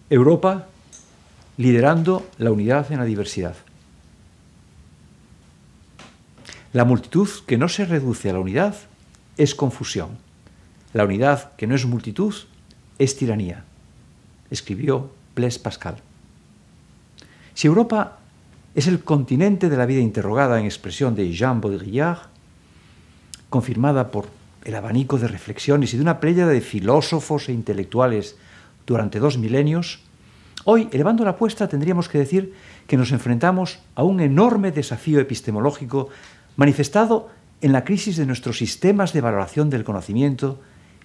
Europa liderando la unidad en la diversidad. La multitud que no se reduce a la unidad es confusión. La unidad que no es multitud es tiranía, escribió Blaise Pascal. Si Europa es el continente de la vida interrogada en expresión de Jean Baudrillard, confirmada por el abanico de reflexiones y de una pléyada de filósofos e intelectuales durante 2 milenios, hoy, elevando la apuesta, tendríamos que decir que nos enfrentamos a un enorme desafío epistemológico manifestado en la crisis de nuestros sistemas de valoración del conocimiento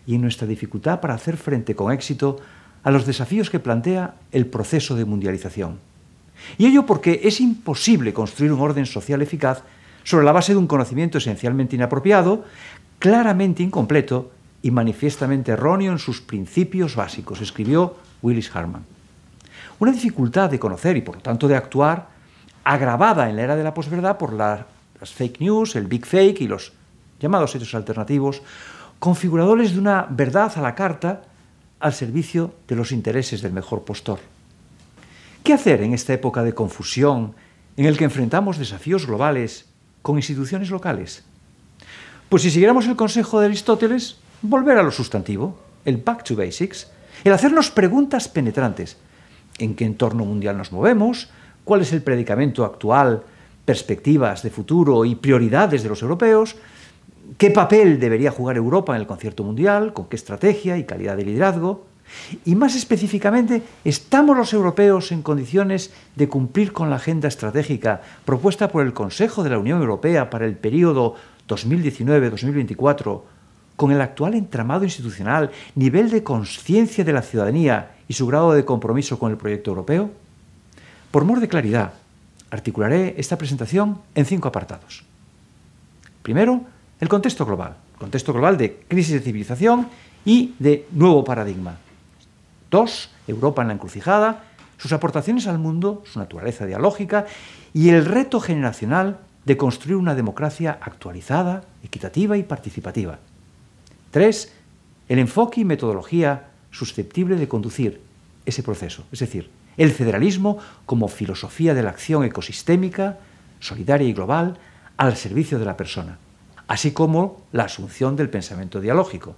y en nuestra dificultad para hacer frente con éxito a los desafíos que plantea el proceso de mundialización. Y ello porque es imposible construir un orden social eficaz sobre la base de un conocimiento esencialmente inapropiado, claramente incompleto y manifiestamente erróneo en sus principios básicos, escribió Willis Harman. Una dificultad de conocer y, por lo tanto, de actuar, agravada en la era de la posverdad por las fake news, el big fake y los llamados hechos alternativos, configuradores de una verdad a la carta al servicio de los intereses del mejor postor. ¿Qué hacer en esta época de confusión en el que enfrentamos desafíos globales con instituciones locales? Pues si siguiéramos el consejo de Aristóteles, volver a lo sustantivo, el back to basics, el hacernos preguntas penetrantes. ¿En qué entorno mundial nos movemos? ¿Cuál es el predicamento actual, perspectivas de futuro y prioridades de los europeos? ¿Qué papel debería jugar Europa en el concierto mundial? ¿Con qué estrategia y calidad de liderazgo? Y más específicamente, ¿estamos los europeos en condiciones de cumplir con la agenda estratégica propuesta por el Consejo de la Unión Europea para el período 2019-2024, con el actual entramado institucional, nivel de conciencia de la ciudadanía y su grado de compromiso con el proyecto europeo? Por mor de claridad, articularé esta presentación en 5 apartados. Primero, el contexto global de crisis de civilización y de nuevo paradigma. 2, Europa en la encrucijada, sus aportaciones al mundo, su naturaleza dialógica y el reto generacional de construir una democracia actualizada, equitativa y participativa. 3, el enfoque y metodología susceptible de conducir ese proceso, es decir, el federalismo como filosofía de la acción ecosistémica, solidaria y global al servicio de la persona, así como la asunción del pensamiento dialógico.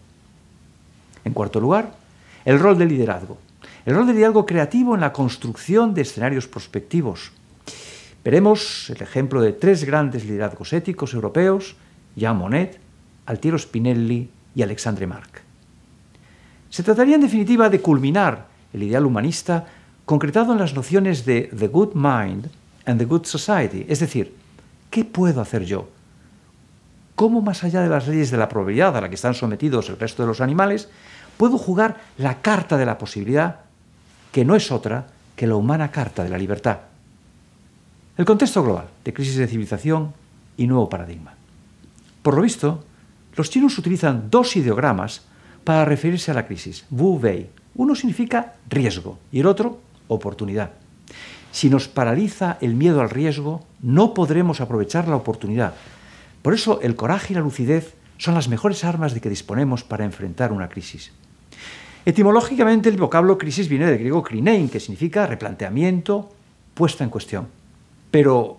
En cuarto lugar, el rol del liderazgo creativo en la construcción de escenarios prospectivos. Veremos el ejemplo de 3 grandes liderazgos éticos europeos, Jean Monnet, Altiero Spinelli y Alexandre Marc. Se trataría en definitiva de culminar el ideal humanista concretado en las nociones de the good mind and the good society, es decir, ¿qué puedo hacer yo? ¿Cómo, más allá de las leyes de la probabilidad a la que están sometidos el resto de los animales, puedo jugar la carta de la posibilidad, que no es otra que la humana carta de la libertad? El contexto global de crisis de civilización y nuevo paradigma. Por lo visto, los chinos utilizan 2 ideogramas para referirse a la crisis, Wu Wei. Uno significa riesgo y el otro oportunidad. Si nos paraliza el miedo al riesgo, no podremos aprovechar la oportunidad. Por eso el coraje y la lucidez son las mejores armas de que disponemos para enfrentar una crisis. Etimológicamente, el vocablo crisis viene del griego krinein, que significa replanteamiento, puesta en cuestión. Pero,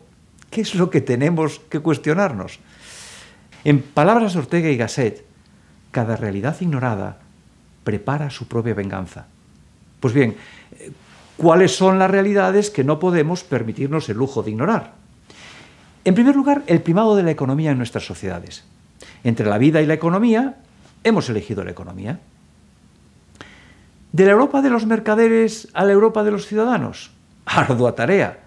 ¿qué es lo que tenemos que cuestionarnos? En palabras de Ortega y Gasset, cada realidad ignorada prepara su propia venganza. Pues bien, ¿cuáles son las realidades que no podemos permitirnos el lujo de ignorar? En primer lugar, el primado de la economía en nuestras sociedades. Entre la vida y la economía, hemos elegido la economía. ¿De la Europa de los mercaderes a la Europa de los ciudadanos? Ardua tarea,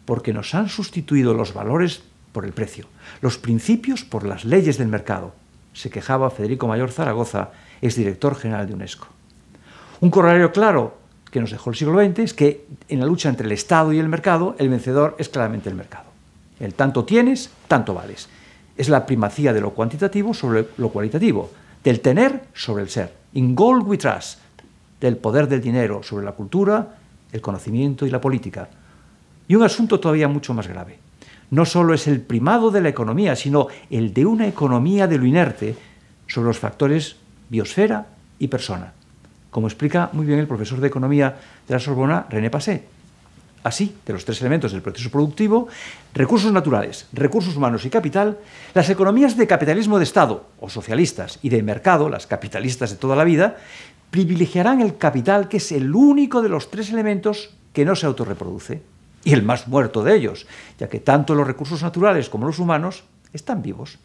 porque nos han sustituido los valores por el precio, los principios por las leyes del mercado, se quejaba Federico Mayor Zaragoza, exdirector general de UNESCO. Un corolario claro que nos dejó el siglo XX es que en la lucha entre el Estado y el mercado, el vencedor es claramente el mercado. El tanto tienes, tanto vales. Es la primacía de lo cuantitativo sobre lo cualitativo, del tener sobre el ser. In gold we trust, del poder del dinero sobre la cultura, el conocimiento y la política. Y un asunto todavía mucho más grave. No solo es el primado de la economía, sino el de una economía de lo inerte sobre los factores biosfera y persona. como explica muy bien el profesor de Economía de la Sorbona, René Passet. Así, de los tres elementos del proceso productivo, recursos naturales, recursos humanos y capital, las economías de capitalismo de Estado, o socialistas, y de mercado, las capitalistas de toda la vida, privilegiarán el capital, que es el único de los tres elementos que no se autorreproduce, y el más muerto de ellos, ya que tanto los recursos naturales como los humanos están vivos.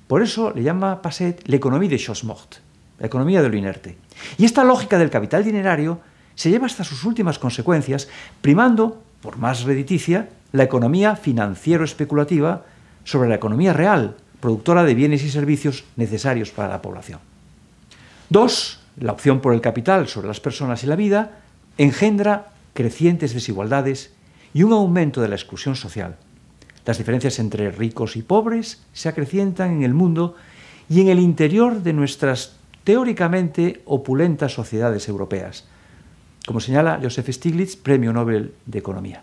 Por eso le llama Passet l'économie des choses mortes, la economía de lo inerte. Y esta lógica del capital dinerario se lleva hasta sus últimas consecuencias, primando, por más rediticia, la economía financiero-especulativa sobre la economía real, productora de bienes y servicios necesarios para la población. 2. La opción por el capital sobre las personas y la vida engendra crecientes desigualdades y un aumento de la exclusión social. Las diferencias entre ricos y pobres se acrecientan en el mundo y en el interior de nuestras teóricamente opulentas sociedades europeas, como señala Joseph Stiglitz, Premio Nobel de Economía.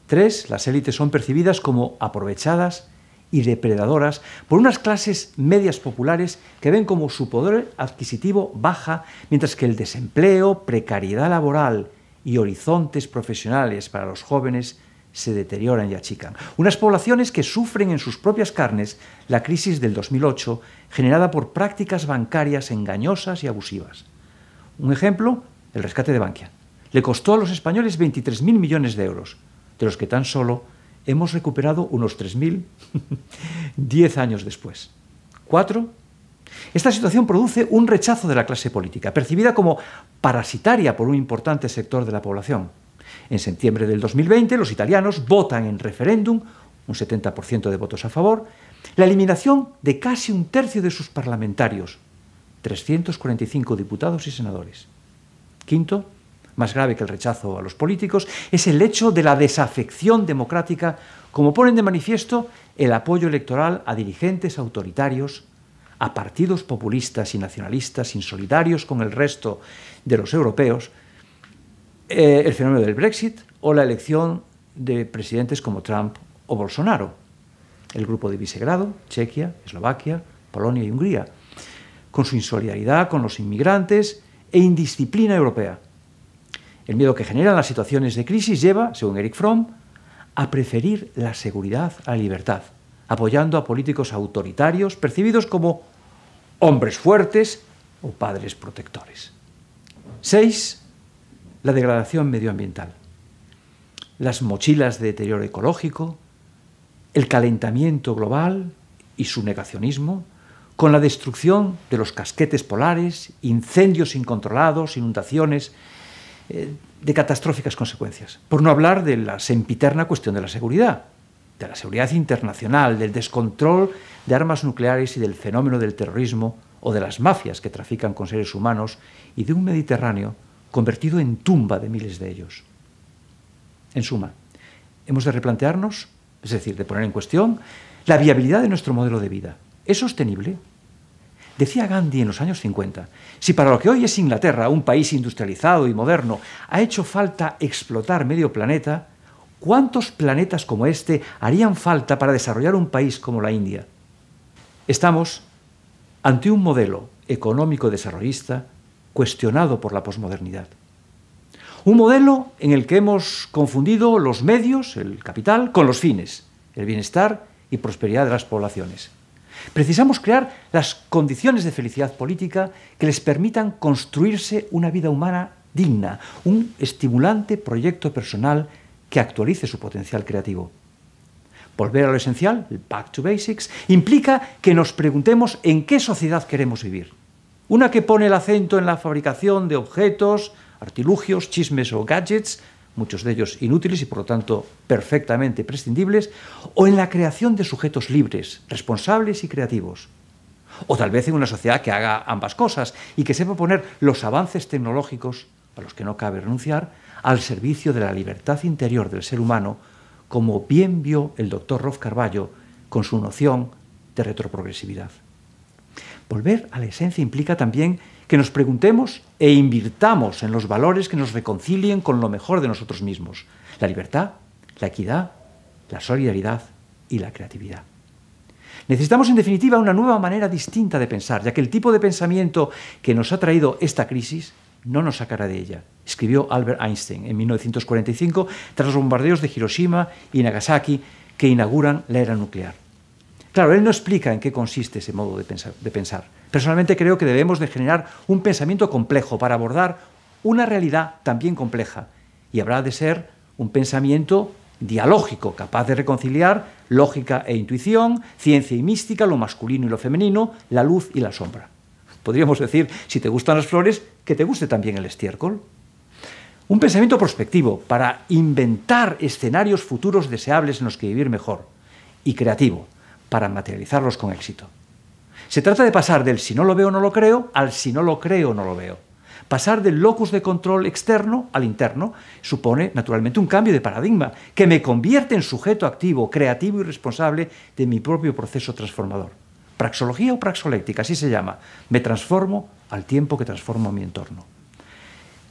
3. Las élites son percibidas como aprovechadas y depredadoras por unas clases medias populares que ven como su poder adquisitivo baja, mientras que el desempleo, precariedad laboral y horizontes profesionales para los jóvenes se deterioran y achican. Unas poblaciones que sufren en sus propias carnes la crisis del 2008, generada por prácticas bancarias engañosas y abusivas. Un ejemplo, el rescate de Bankia. Le costó a los españoles 23.000 millones de euros, de los que tan solo hemos recuperado unos 3.000 10 años después. 4. Esta situación produce un rechazo de la clase política, percibida como parasitaria por un importante sector de la población. En septiembre del 2020, los italianos votan en referéndum, un 70% de votos a favor, la eliminación de casi un tercio de sus parlamentarios, 345 diputados y senadores. 5. Más grave que el rechazo a los políticos, es el hecho de la desafección democrática, como ponen de manifiesto el apoyo electoral a dirigentes autoritarios, a partidos populistas y nacionalistas insolidarios con el resto de los europeos, el fenómeno del Brexit o la elección de presidentes como Trump o Bolsonaro, el grupo de Visegrado, Chequia, Eslovaquia, Polonia y Hungría, con su insolidaridad con los inmigrantes e indisciplina europea. El miedo que generan las situaciones de crisis lleva, según Eric Fromm, a preferir la seguridad a la libertad, apoyando a políticos autoritarios percibidos como hombres fuertes o padres protectores. 6. La degradación medioambiental. Las mochilas de deterioro ecológico, el calentamiento global y su negacionismo, con la destrucción de los casquetes polares, incendios incontrolados, inundaciones de catastróficas consecuencias. Por no hablar de la sempiterna cuestión de la seguridad internacional, del descontrol de armas nucleares y del fenómeno del terrorismo o de las mafias que trafican con seres humanos y de un Mediterráneo convertido en tumba de miles de ellos. En suma, hemos de replantearnos, es decir, de poner en cuestión, la viabilidad de nuestro modelo de vida. ¿Es sostenible? Decía Gandhi en los años 50, si para lo que hoy es Inglaterra, un país industrializado y moderno, ha hecho falta explotar medio planeta, ¿cuántos planetas como este harían falta para desarrollar un país como la India? Estamos ante un modelo económico desarrollista cuestionado por la posmodernidad. Un modelo en el que hemos confundido los medios, el capital, con los fines, el bienestar y prosperidad de las poblaciones. Precisamos crear las condiciones de felicidad política que les permitan construirse una vida humana digna, un estimulante proyecto personal que actualice su potencial creativo. Volver a lo esencial, el back to basics, implica que nos preguntemos en qué sociedad queremos vivir. Una que pone el acento en la fabricación de objetos, artilugios, chismes o gadgets, muchos de ellos inútiles y por lo tanto perfectamente prescindibles, o en la creación de sujetos libres, responsables y creativos. O tal vez en una sociedad que haga ambas cosas y que sepa poner los avances tecnológicos, a los que no cabe renunciar, al servicio de la libertad interior del ser humano, como bien vio el doctor Rolf Carballo con su noción de retroprogresividad. Volver a la esencia implica también que nos preguntemos e invirtamos en los valores que nos reconcilien con lo mejor de nosotros mismos: la libertad, la equidad, la solidaridad y la creatividad. Necesitamos, en definitiva, una nueva manera distinta de pensar, ya que el tipo de pensamiento que nos ha traído esta crisis no nos sacará de ella, escribió Albert Einstein en 1945 tras los bombardeos de Hiroshima y Nagasaki que inauguran la era nuclear. Claro, él no explica en qué consiste ese modo de pensar. Personalmente creo que debemos de generar un pensamiento complejo para abordar una realidad también compleja, y habrá de ser un pensamiento dialógico, capaz de reconciliar lógica e intuición, ciencia y mística, lo masculino y lo femenino, la luz y la sombra. Podríamos decir, si te gustan las flores, que te guste también el estiércol. Un pensamiento prospectivo para inventar escenarios futuros deseables en los que vivir mejor, y creativo para materializarlos con éxito. Se trata de pasar del si no lo veo no lo creo al si no lo creo no lo veo. Pasar del locus de control externo al interno supone, naturalmente, un cambio de paradigma que me convierte en sujeto activo, creativo y responsable de mi propio proceso transformador. Praxología o praxoléctica, así se llama. Me transformo al tiempo que transformo mi entorno.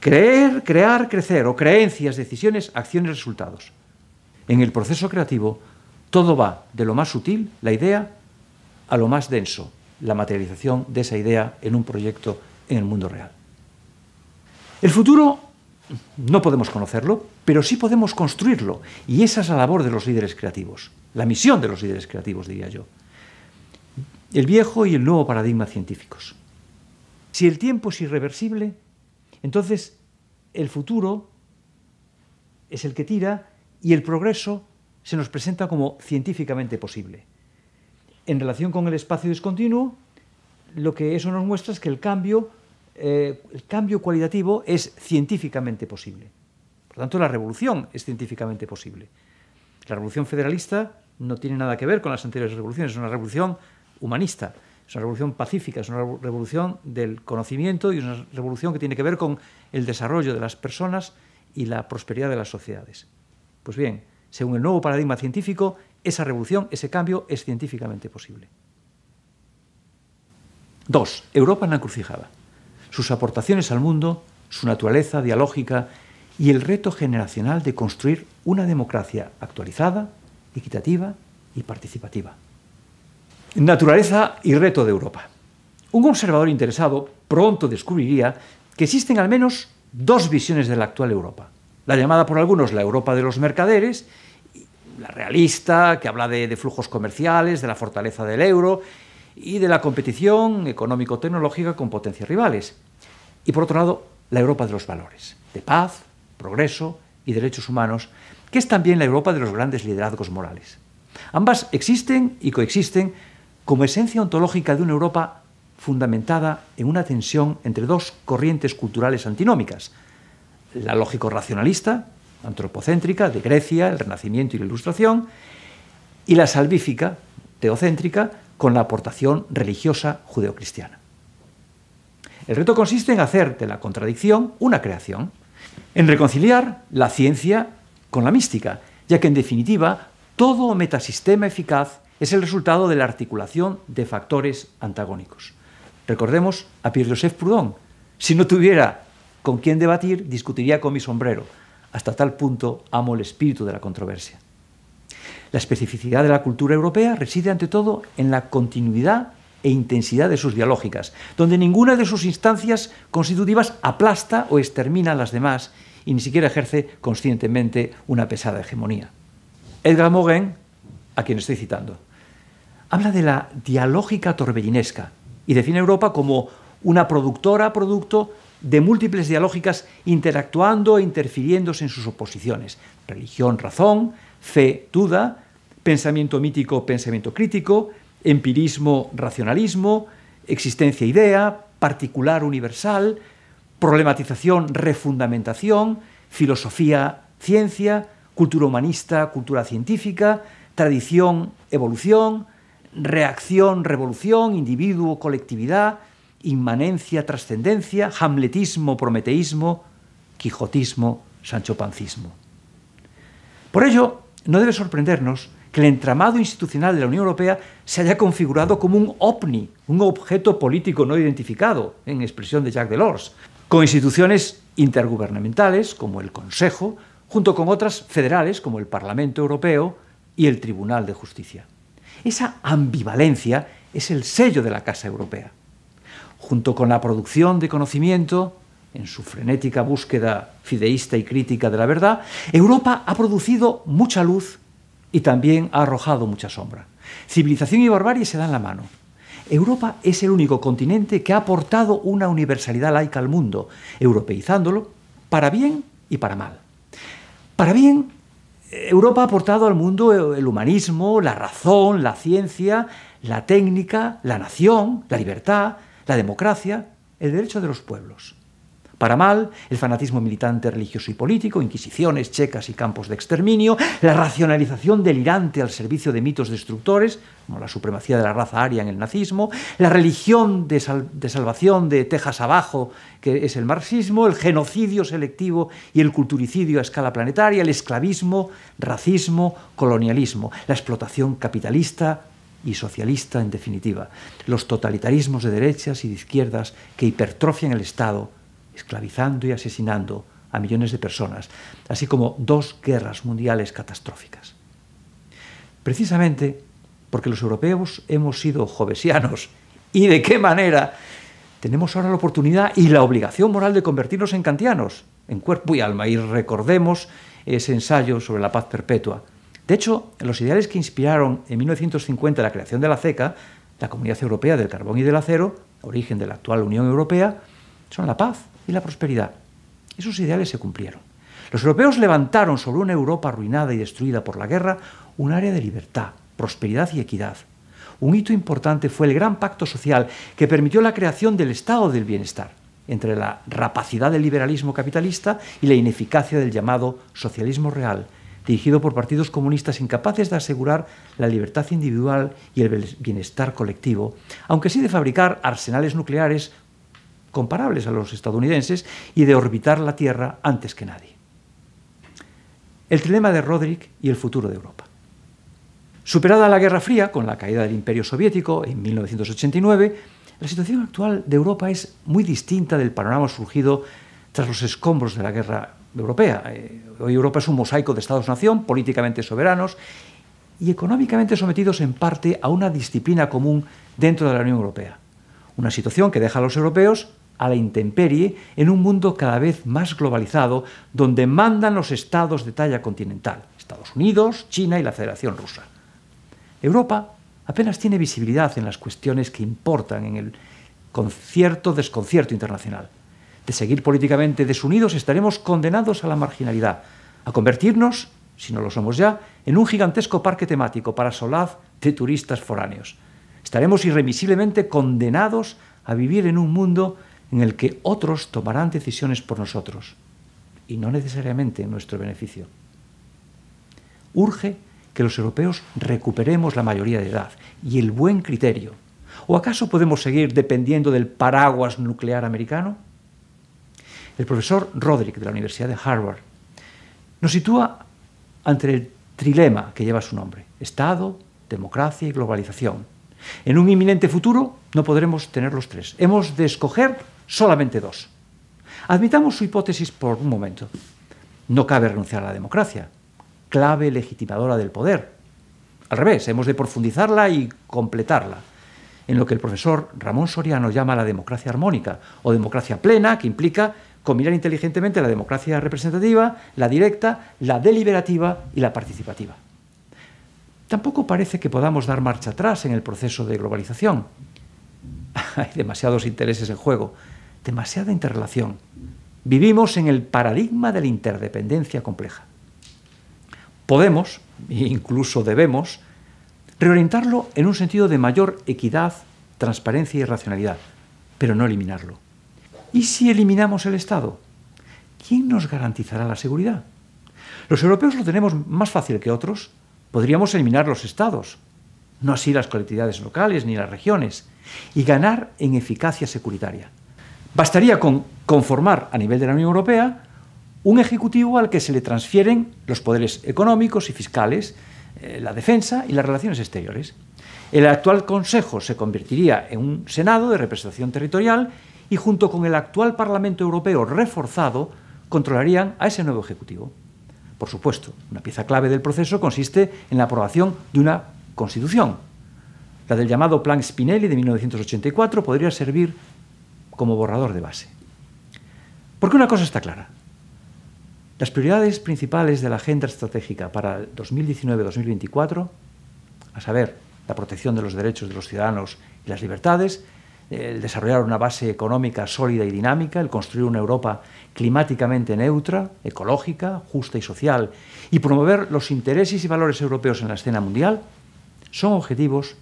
Creer, crear, crecer, o creencias, decisiones, acciones, resultados. En el proceso creativo, todo va de lo más sutil, la idea, a lo más denso, la materialización de esa idea en un proyecto en el mundo real. El futuro no podemos conocerlo, pero sí podemos construirlo, y esa es la labor de los líderes creativos, la misión de los líderes creativos, diría yo. El viejo y el nuevo paradigma científicos. Si el tiempo es irreversible, entonces el futuro es el que tira y el progreso se nos presenta como científicamente posible. En relación con el espacio discontinuo, lo que eso nos muestra es que el cambio cualitativo es científicamente posible. Por tanto, la revolución es científicamente posible. La revolución federalista no tiene nada que ver con las anteriores revoluciones, es una revolución humanista, es una revolución pacífica, es una revolución del conocimiento y es una revolución que tiene que ver con el desarrollo de las personas y la prosperidad de las sociedades. Pues bien, según el nuevo paradigma científico, esa revolución, ese cambio es científicamente posible. 2. Europa en la encrucijada. Sus aportaciones al mundo, su naturaleza dialógica y el reto generacional de construir una democracia actualizada, equitativa y participativa. Naturaleza y reto de Europa. Un observador interesado pronto descubriría que existen al menos dos visiones de la actual Europa. La llamada por algunos la Europa de los mercaderes, la realista, que habla de flujos comerciales, de la fortaleza del euro y de la competición económico-tecnológica con potencias rivales. Y por otro lado, la Europa de los valores, de paz, progreso y derechos humanos, que es también la Europa de los grandes liderazgos morales. Ambas existen y coexisten como esencia ontológica de una Europa fundamentada en una tensión entre dos corrientes culturales antinómicas: la lógico-racionalista, antropocéntrica, de Grecia, el Renacimiento y la Ilustración, y la salvífica, teocéntrica, con la aportación religiosa judeocristiana. El reto consiste en hacer de la contradicción una creación, en reconciliar la ciencia con la mística, ya que en definitiva todo metasistema eficaz es el resultado de la articulación de factores antagónicos. Recordemos a Pierre-Joseph Proudhon: si no tuviera con quién debatir, discutiría con mi sombrero. Hasta tal punto amo el espíritu de la controversia. La especificidad de la cultura europea reside ante todo en la continuidad e intensidad de sus dialógicas, donde ninguna de sus instancias constitutivas aplasta o extermina a las demás y ni siquiera ejerce conscientemente una pesada hegemonía. Edgar Morin, a quien estoy citando, habla de la dialógica torbellinesca y define a Europa como una productora-producto de múltiples dialógicas interactuando e interfiriéndose en sus oposiciones: religión, razón, fe, duda, pensamiento mítico, pensamiento crítico, empirismo, racionalismo, existencia, idea, particular, universal, problematización, refundamentación, filosofía, ciencia, cultura humanista, cultura científica, tradición, evolución, reacción, revolución, individuo, colectividad, inmanencia, trascendencia, hamletismo, prometeísmo, quijotismo, sanchopancismo. Por ello, no debe sorprendernos que el entramado institucional de la Unión Europea se haya configurado como un OVNI, un objeto político no identificado, en expresión de Jacques Delors, con instituciones intergubernamentales como el Consejo, junto con otras federales como el Parlamento Europeo y el Tribunal de Justicia. Esa ambivalencia es el sello de la Casa Europea. Junto con la producción de conocimiento, en su frenética búsqueda fideísta y crítica de la verdad, Europa ha producido mucha luz y también ha arrojado mucha sombra. Civilización y barbarie se dan la mano. Europa es el único continente que ha aportado una universalidad laica al mundo, europeizándolo para bien y para mal. Para bien, Europa ha aportado al mundo el humanismo, la razón, la ciencia, la técnica, la nación, la libertad, la democracia, el derecho de los pueblos. Para mal, el fanatismo militante, religioso y político, inquisiciones, checas y campos de exterminio, la racionalización delirante al servicio de mitos destructores, como la supremacía de la raza aria en el nazismo, la religión de salvación de Texas abajo, que es el marxismo, el genocidio selectivo y el culturicidio a escala planetaria, el esclavismo, racismo, colonialismo, la explotación capitalista y socialista, en definitiva, los totalitarismos de derechas y de izquierdas que hipertrofian el Estado, esclavizando y asesinando a millones de personas, así como 2 guerras mundiales catastróficas. Precisamente porque los europeos hemos sido jovesianos, y de qué manera, tenemos ahora la oportunidad y la obligación moral de convertirnos en kantianos, en cuerpo y alma, y recordemos ese ensayo sobre la paz perpetua. De hecho, los ideales que inspiraron en 1950 la creación de la CECA, la Comunidad Europea del Carbón y del Acero, origen de la actual Unión Europea, son la paz y la prosperidad. Esos ideales se cumplieron. Los europeos levantaron sobre una Europa arruinada y destruida por la guerra un área de libertad, prosperidad y equidad. Un hito importante fue el Gran Pacto Social que permitió la creación del Estado del Bienestar, entre la rapacidad del liberalismo capitalista y la ineficacia del llamado socialismo real, dirigido por partidos comunistas incapaces de asegurar la libertad individual y el bienestar colectivo, aunque sí de fabricar arsenales nucleares comparables a los estadounidenses y de orbitar la Tierra antes que nadie. El trilema de Rodrik y el futuro de Europa. Superada la Guerra Fría, con la caída del Imperio Soviético en 1989, la situación actual de Europa es muy distinta del panorama surgido tras los escombros de la Guerra Europea. Hoy Europa es un mosaico de Estados-nación, políticamente soberanos y económicamente sometidos en parte a una disciplina común dentro de la Unión Europea. Una situación que deja a los europeos a la intemperie en un mundo cada vez más globalizado, donde mandan los estados de talla continental, Estados Unidos, China y la Federación Rusa. Europa apenas tiene visibilidad en las cuestiones que importan en el concierto-desconcierto internacional. De seguir políticamente desunidos estaremos condenados a la marginalidad, a convertirnos, si no lo somos ya, en un gigantesco parque temático para solaz de turistas foráneos. Estaremos irremisiblemente condenados a vivir en un mundo en el que otros tomarán decisiones por nosotros, y no necesariamente en nuestro beneficio. Urge que los europeos recuperemos la mayoría de edad y el buen criterio. ¿O acaso podemos seguir dependiendo del paraguas nuclear americano? El profesor Rodrik, de la Universidad de Harvard, nos sitúa ante el trilema que lleva su nombre: Estado, democracia y globalización. En un inminente futuro no podremos tener los tres. Hemos de escoger solamente 2. Admitamos su hipótesis por un momento. No cabe renunciar a la democracia, clave legitimadora del poder. Al revés, hemos de profundizarla y completarla, en lo que el profesor Ramón Soriano llama la democracia armónica o democracia plena, que implica combinar inteligentemente la democracia representativa, la directa, la deliberativa y la participativa. Tampoco parece que podamos dar marcha atrás en el proceso de globalización. Hay demasiados intereses en juego, demasiada interrelación. Vivimos en el paradigma de la interdependencia compleja. Podemos, e incluso debemos, reorientarlo en un sentido de mayor equidad, transparencia y racionalidad, pero no eliminarlo. ¿Y si eliminamos el Estado? ¿Quién nos garantizará la seguridad? Los europeos lo tenemos más fácil que otros. Podríamos eliminar los estados, no así las colectividades locales ni las regiones, y ganar en eficacia securitaria. Bastaría con conformar a nivel de la Unión Europea un ejecutivo al que se le transfieren los poderes económicos y fiscales, la defensa y las relaciones exteriores. El actual Consejo se convertiría en un Senado de representación territorial y junto con el actual Parlamento Europeo reforzado controlarían a ese nuevo ejecutivo. Por supuesto, una pieza clave del proceso consiste en la aprobación de una constitución. La del llamado Plan Spinelli de 1984 podría servir como borrador de base. Porque una cosa está clara. Las prioridades principales de la agenda estratégica para el 2019-2024, a saber, la protección de los derechos de los ciudadanos y las libertades, el desarrollar una base económica sólida y dinámica, el construir una Europa climáticamente neutra, ecológica, justa y social, y promover los intereses y valores europeos en la escena mundial, son objetivos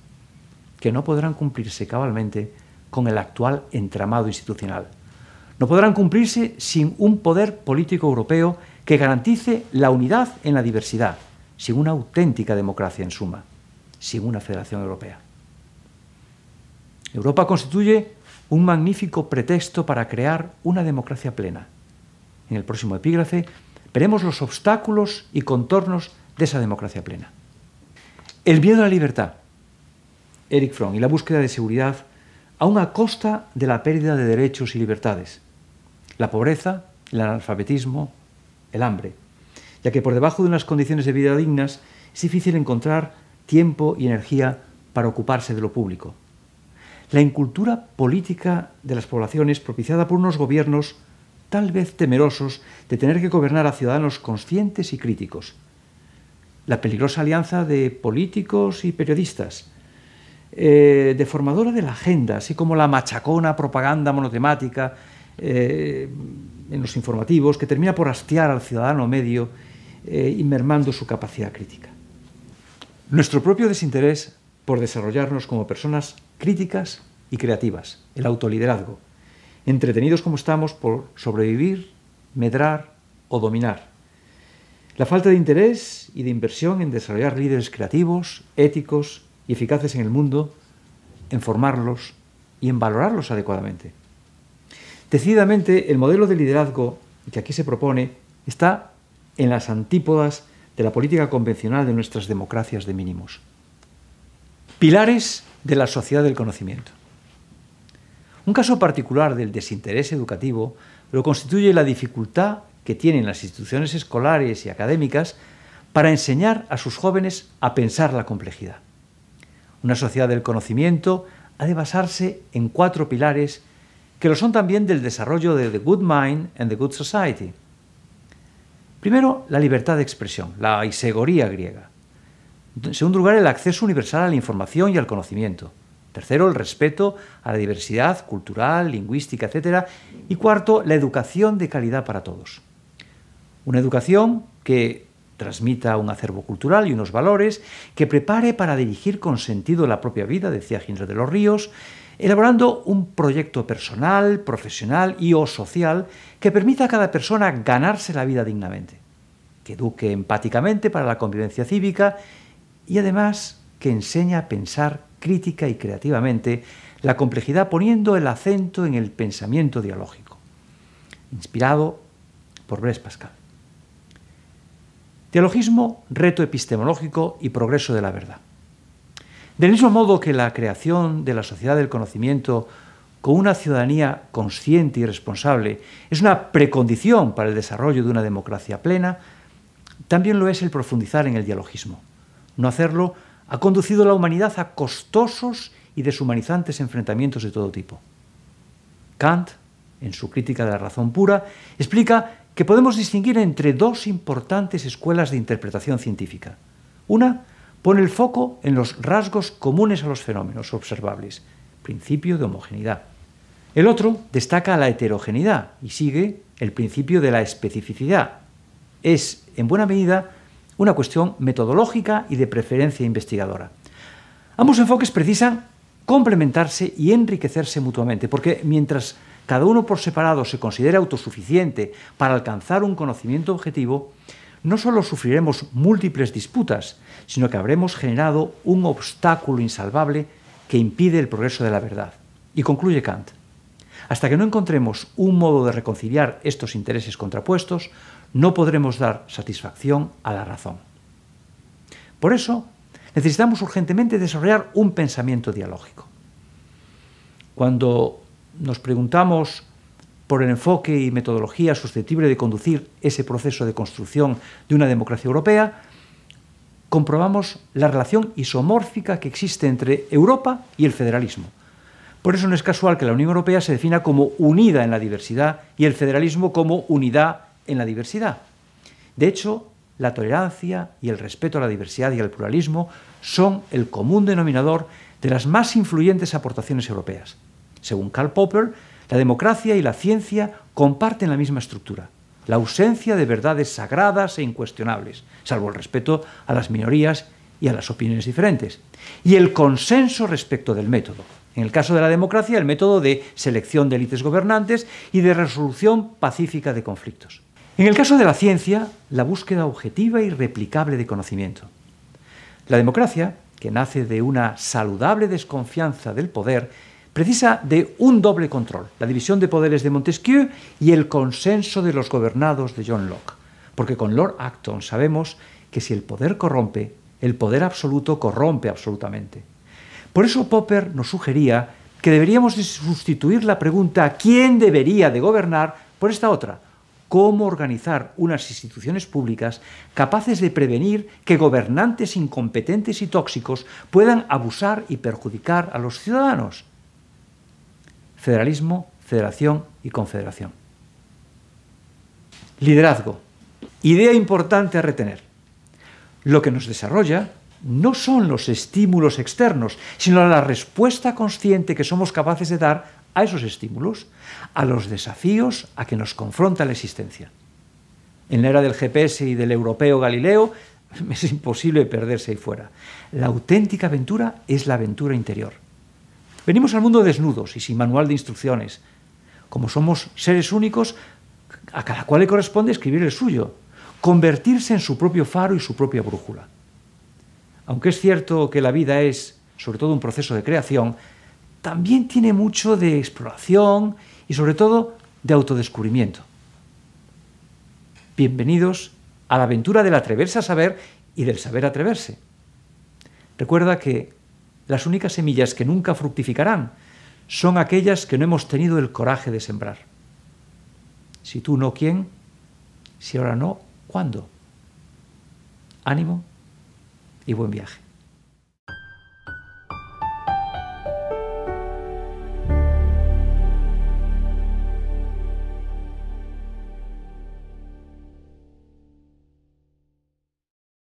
que no podrán cumplirse cabalmente con el actual entramado institucional. No podrán cumplirse sin un poder político europeo que garantice la unidad en la diversidad, sin una auténtica democracia en suma, sin una federación europea. Europa constituye un magnífico pretexto para crear una democracia plena. En el próximo epígrafe veremos los obstáculos y contornos de esa democracia plena. El miedo a la libertad, Erich Fromm, y la búsqueda de seguridad aún a costa de la pérdida de derechos y libertades, la pobreza, el analfabetismo, el hambre, ya que por debajo de unas condiciones de vida dignas es difícil encontrar tiempo y energía para ocuparse de lo público. La incultura política de las poblaciones propiciada por unos gobiernos tal vez temerosos de tener que gobernar a ciudadanos conscientes y críticos. La peligrosa alianza de políticos y periodistas, deformadora de la agenda, así como la machacona propaganda monotemática en los informativos, que termina por hastiar al ciudadano medio y mermando su capacidad crítica. Nuestro propio desinterés por desarrollarnos como personas críticas y creativas, el autoliderazgo, entretenidos como estamos por sobrevivir, medrar o dominar. La falta de interés y de inversión en desarrollar líderes creativos, éticos y eficaces en el mundo, en formarlos y en valorarlos adecuadamente. Decididamente, el modelo de liderazgo que aquí se propone está en las antípodas de la política convencional de nuestras democracias de mínimos. Pilares de la sociedad del conocimiento. Un caso particular del desinterés educativo lo constituye la dificultad que tienen las instituciones escolares y académicas para enseñar a sus jóvenes a pensar la complejidad. Una sociedad del conocimiento ha de basarse en 4 pilares que lo son también del desarrollo de The Good Mind and the Good Society. Primero, la libertad de expresión, la aisegoría griega. En segundo lugar, el acceso universal a la información y al conocimiento. Tercero, el respeto a la diversidad cultural, lingüística, etc. Y cuarto, la educación de calidad para todos. Una educación que transmita un acervo cultural y unos valores, que prepare para dirigir con sentido la propia vida, decía Ginés de los Ríos, elaborando un proyecto personal, profesional y o social que permita a cada persona ganarse la vida dignamente, que eduque empáticamente para la convivencia cívica y además que enseña a pensar crítica y creativamente la complejidad poniendo el acento en el pensamiento dialógico, inspirado por Blaise Pascal. Dialogismo, reto epistemológico y progreso de la verdad. Del mismo modo que la creación de la sociedad del conocimiento con una ciudadanía consciente y responsable es una precondición para el desarrollo de una democracia plena, también lo es el profundizar en el dialogismo. No hacerlo ha conducido a la humanidad a costosos y deshumanizantes enfrentamientos de todo tipo. Kant, en su crítica de la razón pura, explica que podemos distinguir entre 2 importantes escuelas de interpretación científica. Una pone el foco en los rasgos comunes a los fenómenos observables, principio de homogeneidad. El otro destaca la heterogeneidad y sigue el principio de la especificidad. Es, en buena medida, una cuestión metodológica y de preferencia investigadora. Ambos enfoques precisan complementarse y enriquecerse mutuamente, porque mientras cada uno por separado se considere autosuficiente para alcanzar un conocimiento objetivo, no solo sufriremos múltiples disputas, sino que habremos generado un obstáculo insalvable que impide el progreso de la verdad. Y concluye Kant: hasta que no encontremos un modo de reconciliar estos intereses contrapuestos, no podremos dar satisfacción a la razón. Por eso, necesitamos urgentemente desarrollar un pensamiento dialógico. Cuando nos preguntamos por el enfoque y metodología susceptible de conducir ese proceso de construcción de una democracia europea, comprobamos la relación isomórfica que existe entre Europa y el federalismo. Por eso no es casual que la Unión Europea se defina como unida en la diversidad y el federalismo como unidad en la diversidad. De hecho, la tolerancia y el respeto a la diversidad y al pluralismo son el común denominador de las más influyentes aportaciones europeas. Según Karl Popper, la democracia y la ciencia comparten la misma estructura: la ausencia de verdades sagradas e incuestionables, salvo el respeto a las minorías y a las opiniones diferentes, y el consenso respecto del método. En el caso de la democracia, el método de selección de élites gobernantes y de resolución pacífica de conflictos. En el caso de la ciencia, la búsqueda objetiva y replicable de conocimiento. La democracia, que nace de una saludable desconfianza del poder, precisa de un doble control: la división de poderes de Montesquieu y el consenso de los gobernados de John Locke. Porque con Lord Acton sabemos que si el poder corrompe, el poder absoluto corrompe absolutamente. Por eso Popper nos sugería que deberíamos de sustituir la pregunta ¿quién debería de gobernar? Por esta otra: ¿cómo organizar unas instituciones públicas capaces de prevenir que gobernantes incompetentes y tóxicos puedan abusar y perjudicar a los ciudadanos? Federalismo, federación y confederación. Liderazgo. Idea importante a retener. Lo que nos desarrolla no son los estímulos externos, sino la respuesta consciente que somos capaces de dar a esos estímulos, a los desafíos a que nos confronta la existencia. En la era del GPS y del europeo Galileo es imposible perderse ahí fuera. La auténtica aventura es la aventura interior. Venimos al mundo desnudos y sin manual de instrucciones. Como somos seres únicos, a cada cual le corresponde escribir el suyo, convertirse en su propio faro y su propia brújula. Aunque es cierto que la vida es, sobre todo, un proceso de creación, también tiene mucho de exploración y, sobre todo, de autodescubrimiento. Bienvenidos a la aventura del atreverse a saber y del saber atreverse. Recuerda que las únicas semillas que nunca fructificarán son aquellas que no hemos tenido el coraje de sembrar. Si tú no, ¿quién? Si ahora no, ¿cuándo? Ánimo y buen viaje.